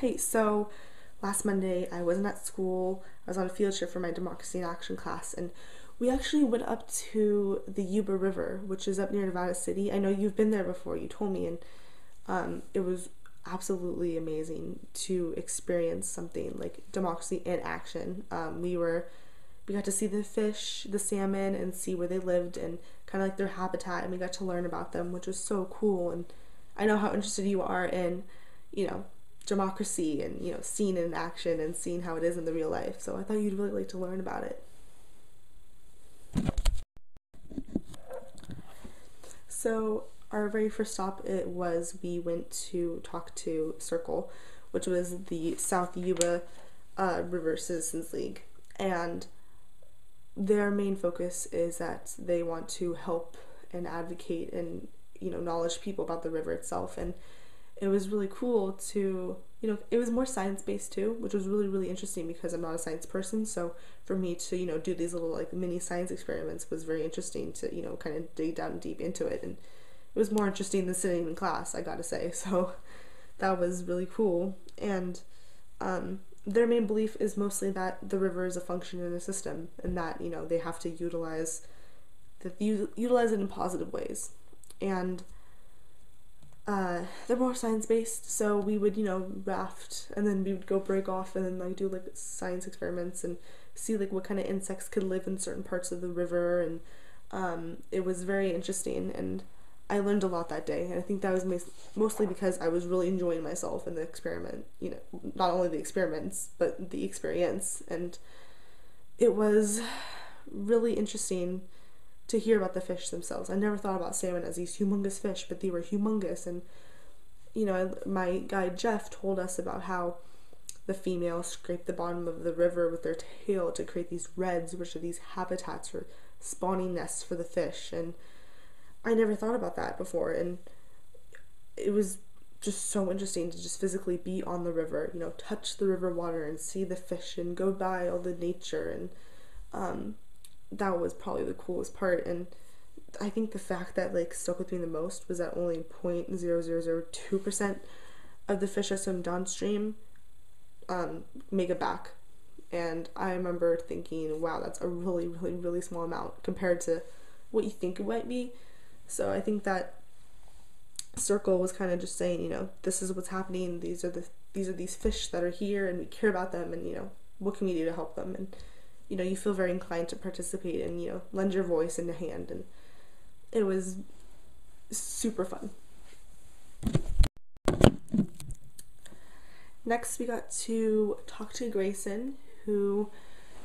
Hey, so last Monday I wasn't at school. I was on a field trip for my Democracy in Action class, and we actually went up to the Yuba River, which is up near Nevada City. I know you've been there before, you told me, and it was absolutely amazing to experience something like democracy in action. We got to see the fish, the salmon, and see where they lived and kind of like their habitat, and we got to learn about them, which was so cool. And I know how interested you are in, you know, democracy and, seeing it in action and seeing how it is in the real life. So I thought you'd really like to learn about it. So our very first stop it was we went to talk to Circle, which was the South Yuba River Citizens League, and their main focus is that they want to help and advocate and knowledge people about the river itself. And it was really cool to, it was more science based too, which was really, really interesting because I'm not a science person. So for me to, do these little like mini science experiments was very interesting to, kind of dig down deep into it. And it was more interesting than sitting in class, I gotta say. So that was really cool. And their main belief is mostly that the river is a function in a system and that, they have to utilize it in positive ways. And they're more science-based, so we would, raft, and then we would go break off and then like do like science experiments and see like what kind of insects could live in certain parts of the river. And it was very interesting, and I learned a lot that day. And I think that was mostly because I was really enjoying myself in the experiment, not only the experiments but the experience. And it was really interesting to hear about the fish themselves. I never thought about salmon as these humongous fish, but they were humongous. And my guide Jeff told us about how the females scrape the bottom of the river with their tail to create these redds, which are these habitats or spawning nests for the fish. And I never thought about that before, and it was just so interesting to just physically be on the river, touch the river water and see the fish and go by all the nature. And that was probably the coolest part. And I think the fact that like stuck with me the most was that only 0.0002% of the fish that swim downstream make it back. And I remember thinking, wow, that's a really, really, really small amount compared to what you think it might be. So I think that Circle was kind of just saying, this is what's happening. These are these fish that are here, and we care about them, and what can we do to help them? And you feel very inclined to participate and, lend your voice and a hand. And it was super fun. Next, we got to talk to Grayson, who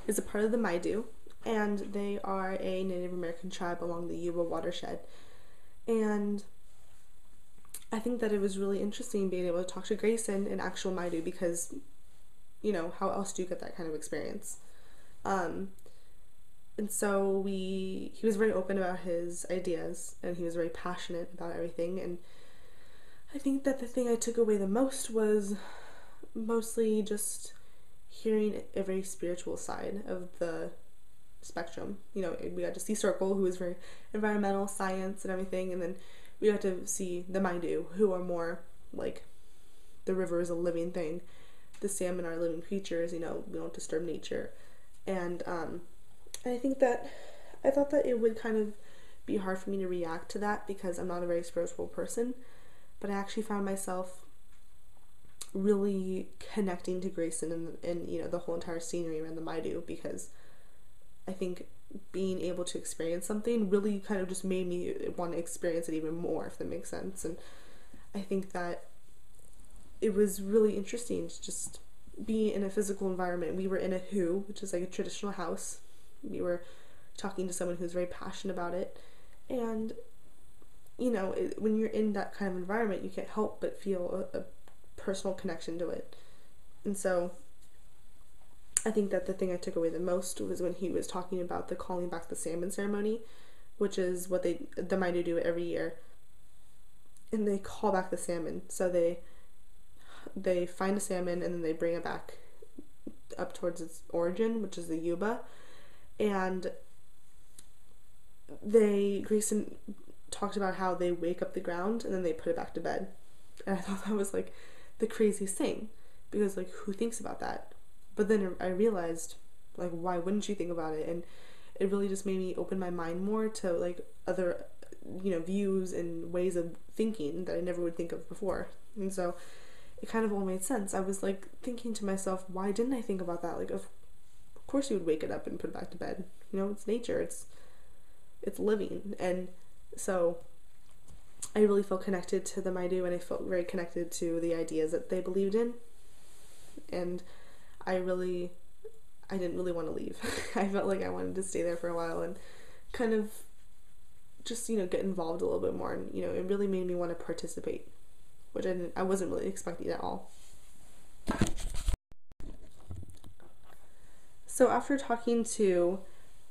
is a part of the Maidu, and they are a Native American tribe along the Yuba watershed. And I think that it was really interesting being able to talk to Grayson, an actual Maidu, because, how else do you get that kind of experience? And so he was very open about his ideas, and he was very passionate about everything. And I think that the thing I took away the most was mostly just hearing a very spiritual side of the spectrum. We got to see Circle, who is very environmental science and everything, and then we got to see the Maidu, who are more like the river is a living thing, the salmon are living creatures, we don't disturb nature. And I think that I thought that it would kind of be hard for me to react to that because I'm not a very spiritual person, but I actually found myself really connecting to Grayson and the whole entire scenery around the Maidu, because I think being able to experience something really kind of just made me want to experience it even more, if that makes sense. And I think that it was really interesting to just be in a physical environment. We were in a hu, which is like a traditional house. We were talking to someone who's very passionate about it. And, when you're in that kind of environment, you can't help but feel a personal connection to it. And so I think that the thing I took away the most was when he was talking about the calling back the salmon ceremony, which is what the Maidu do every year. And they call back the salmon. So they find a salmon and then they bring it back up towards its origin, which is the Yuba. And Grayson talked about how they wake up the ground and then they put it back to bed. And I thought that was like the craziest thing, because like who thinks about that? But then I realized, like, why wouldn't you think about it? And it really just made me open my mind more to like other, views and ways of thinking that I never would think of before. And so it kind of all made sense. I was like thinking to myself, why didn't I think about that? Like, of course you would wake it up and put it back to bed. It's nature. It's living. And so I really felt connected to them. I do, and I felt very connected to the ideas that they believed in. And I didn't really want to leave. I felt like I wanted to stay there for a while and kind of just, get involved a little bit more. And, it really made me want to participate, which I wasn't really expecting at all. So after talking to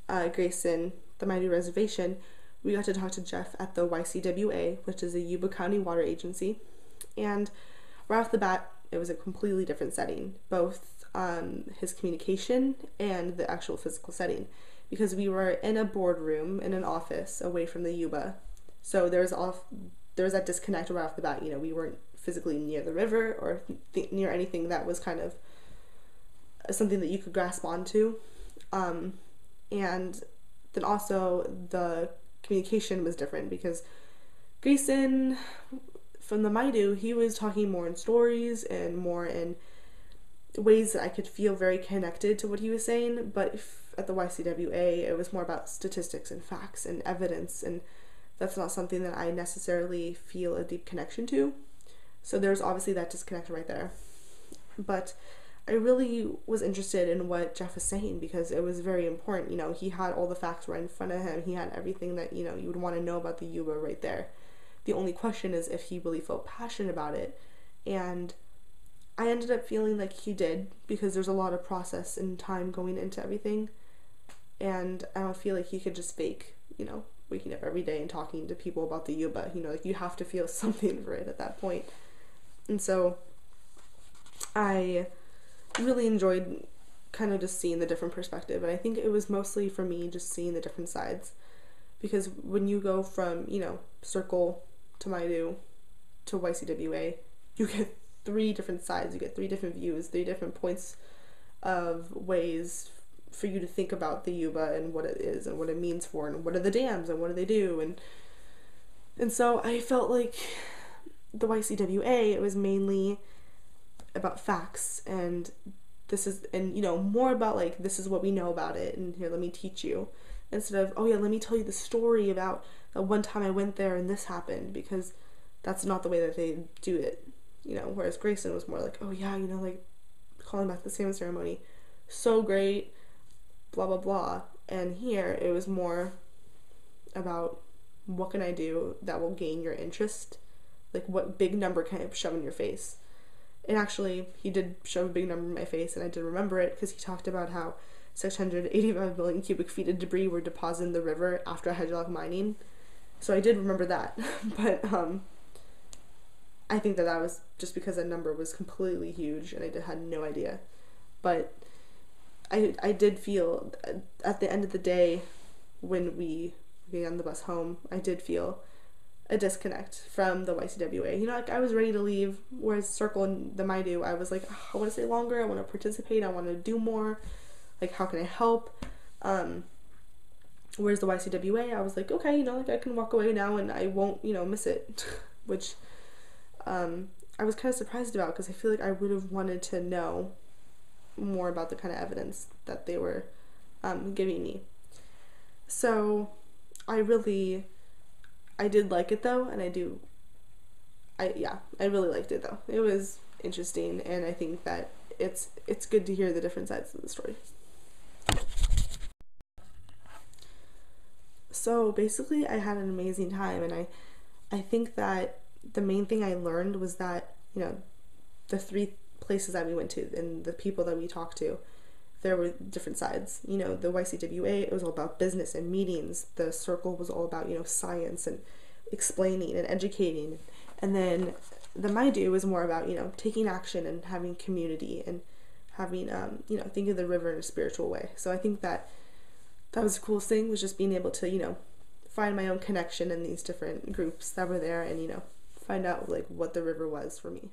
Grayson, the Maidu Reservation, we got to talk to Jeff at the YCWA, which is a Yuba County Water Agency. And right off the bat, it was a completely different setting, both his communication and the actual physical setting, because we were in a boardroom in an office away from the Yuba. So there was that disconnect right off the bat. We weren't physically near the river or near anything that was kind of something that you could grasp onto. And then also the communication was different, because Grayson from the Maidu, he was talking more in stories and more in ways that I could feel very connected to what he was saying. But at the YCWA, it was more about statistics and facts and evidence, and that's not something that I necessarily feel a deep connection to. So there's obviously that disconnect right there. But I really was interested in what Jeff was saying, because it was very important. He had all the facts right in front of him. He had everything that, you would want to know about the Yuba right there. The only question is if he really felt passionate about it. And I ended up feeling like he did, because there's a lot of process and time going into everything. And I don't feel like he could just fake, waking up every day and talking to people about the Yuba. You have to feel something for it at that point. And so I really enjoyed kind of just seeing the different perspective. And I think it was mostly for me just seeing the different sides. Because when you go from, Circle to Maidu to YCWA, you get 3 different sides. You get 3 different views, 3 different points of ways for you to think about the Yuba and what it is and what it means for, and what are the dams and what do they do. And so I felt like the YCWA, it was mainly about facts, and more about like, this is what we know about it, and here, let me teach you, instead of, oh yeah, let me tell you the story about the one time I went there and this happened, because that's not the way that they do it. Whereas Grayson was more like, oh yeah, like calling back the salmon ceremony, so great, blah blah blah. And here it was more about, what can I do that will gain your interest, like what big number can I shove in your face. And actually he did shove a big number in my face, and I did remember it, because he talked about how 685 million cubic feet of debris were deposited in the river after hydraulic mining. So I did remember that. But I think that was just because that number was completely huge, and I had no idea. But I did feel, at the end of the day, when we get on the bus home, I did feel a disconnect from the YCWA. Like, I was ready to leave, whereas Circle and the Maidu, I was like, oh, I want to stay longer, I want to participate, I want to do more, like, how can I help? Whereas the YCWA, I was like, okay, like, I can walk away now and I won't, miss it, which I was kind of surprised about, because I feel like I would have wanted to know more about the kind of evidence that they were giving me. So I did like it though, and I really liked it though. It was interesting, and I think that it's good to hear the different sides of the story. So basically I had an amazing time, and I think that the main thing I learned was that, the 3 places that we went to and the people that we talked to, there were different sides. The YCWA, it was all about business and meetings. The Circle was all about, science and explaining and educating. And then the Maidu was more about, taking action and having community and having, thinking of the river in a spiritual way. So I think that was the coolest thing, was just being able to, find my own connection in these different groups that were there, and, find out, like, what the river was for me.